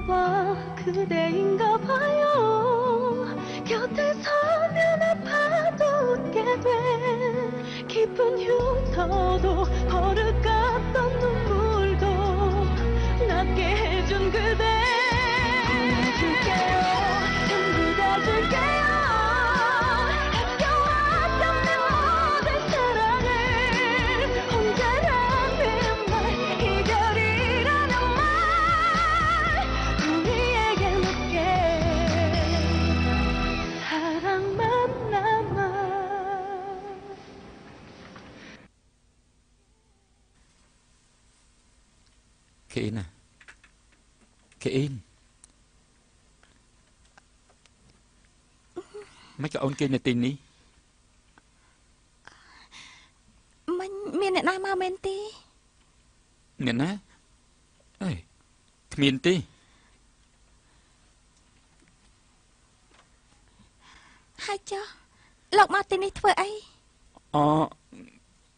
봐 그대인가 봐요 곁에 서면 아파도 웃게 돼 깊은 흉터도 버릇 같던 눈물도 낫게 해준 그대 줄게요 전부 다 줄게요 아껴왔던 내 모든 사랑을 혼자라는 말 이별이라는 말 우리에게 맞게 사랑만 남아 Keen Keen mấy cái ôn kia là tin đi Miền này nào mà men ti nè ná ơi miền ti hai cho lộc mà tin đi thôi ấy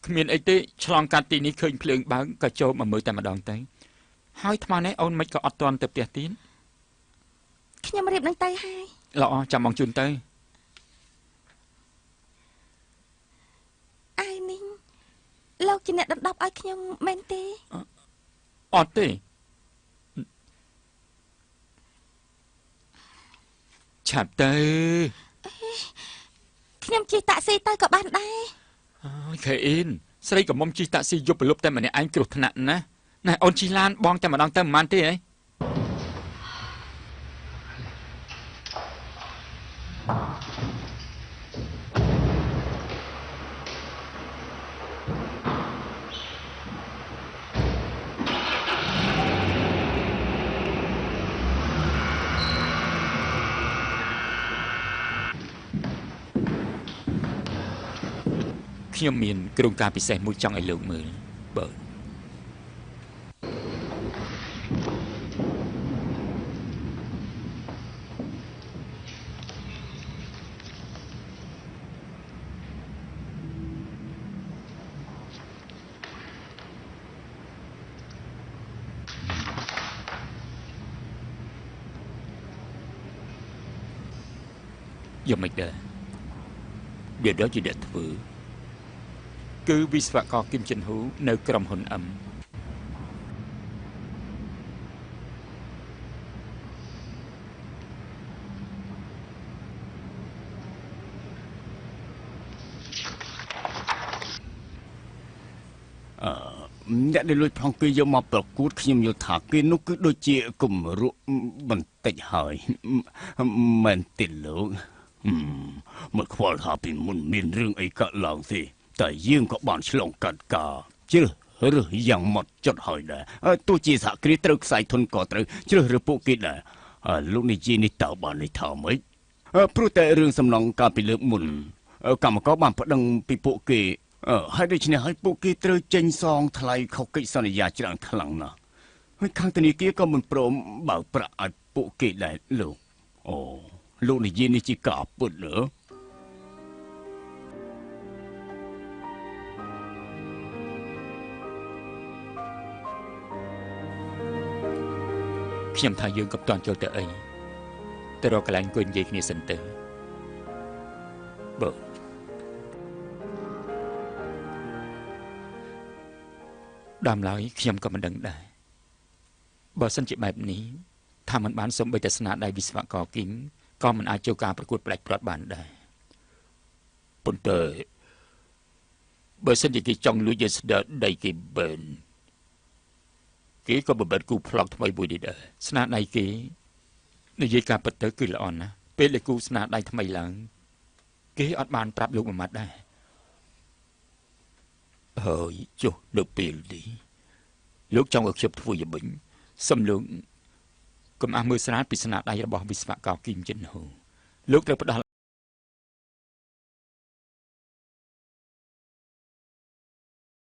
miền ấy ti chọn cả tin đi khơi phượng bán cả châu mà mới tại mà đòn tới hai thằng này ôn mấy cái ọt toàn tập tiệt tín khi nhầm riệp nâng tay hai lọ chạm bằng chun tay ai ninh lộc chỉ nè đọc ai khi nhầm men ti ọt ti chạm tay khi nhầm chỉ tạ si tay có bàn đây Keen xây cả mông chi tạ si giúp lúc tay mà này anh kêu thằng nặng nè này ôn chi lan bong tay mà đòn tay mà man ti ấyខ្ញុំមានក្រុមការពិសេសមួយចង់ឲ្យលោកមើលបើយកមិនដែរវាដល់ជាអ្នកធ្វើគឺវិស្វករគឹមចិនហ៊ូនៅក្រុមហ៊ុនអឹមអ្នកដែលលួចប្លង់គឺយកមកប្រកួតខ្ញុំយល់ថាគេនោះគឺដូចជាគំរក់បន្តិចហើយមែនទេលោកមកខ្វល់ថាពីមុនមានរឿងអីកើតឡើងទេតែយើងក៏បានឆ្លងកាត់ការជ្រើសរើសយ៉ាងម៉ត់ចត់ហើយដែរទោះជាសហគ្រាសត្រូវខ្សែធនក៏ត្រូវជ្រើសរើសពួកគេដែរលោកនិយាយនេះតើបានន័យថាម៉េចព្រោះតែរឿងសំណងកាលពីលើកមុនកម្មករបានប្តឹងពីពួកគេហើយដូច្នេះហើយពួកគេត្រូវចេញសងថ្លៃខុសកិច្ចសន្យាច្រើនខ្លាំងណាស់ហើយខាងធនាគារក៏មិនព្រមបើកប្រាក់ឲ្យពួកគេដែរលោកលោកនិយាយនេះជាការពិតเหรอខ្ញុំថាយើងក៏មិនទាន់ចូលទៅអីទៅរកកន្លែងអង្គុយនិយាយគ្នាសិនទៅបើដើមឡើយខ្ញុំក៏មិនដឹងដែរបើសិនជាបែបនេះថាมันបានសូម្បីតែស្នាដៃវិស្វករគីមក៏មិនអាចចូលការប្រកួតផ្លាច់ព្រាត់បានដែរប៉ុន្តែបើសិនជាគេចង់លួចយកស្នាដៃគេបែនគេក៏បបិទគូប្លុកថ្មីមួយនេះដែរស្នាដៃគេនិយាយការពិតទៅគឺល្អណាស់ពេលដែលគូស្នាដៃថ្មីឡើងគេអត់បានប្រាប់លោកមួយម៉ាត់ដែរហើយចុះនៅពេលនេះលោកចង់ឲ្យខ្ញុំធ្វើយ៉ាងម៉េចសំលោកកុំអះមើលស្រាលពីស្នាដៃរបស់វិស្វករគីមចិនហ៊ូលោកត្រូវផ្ដោត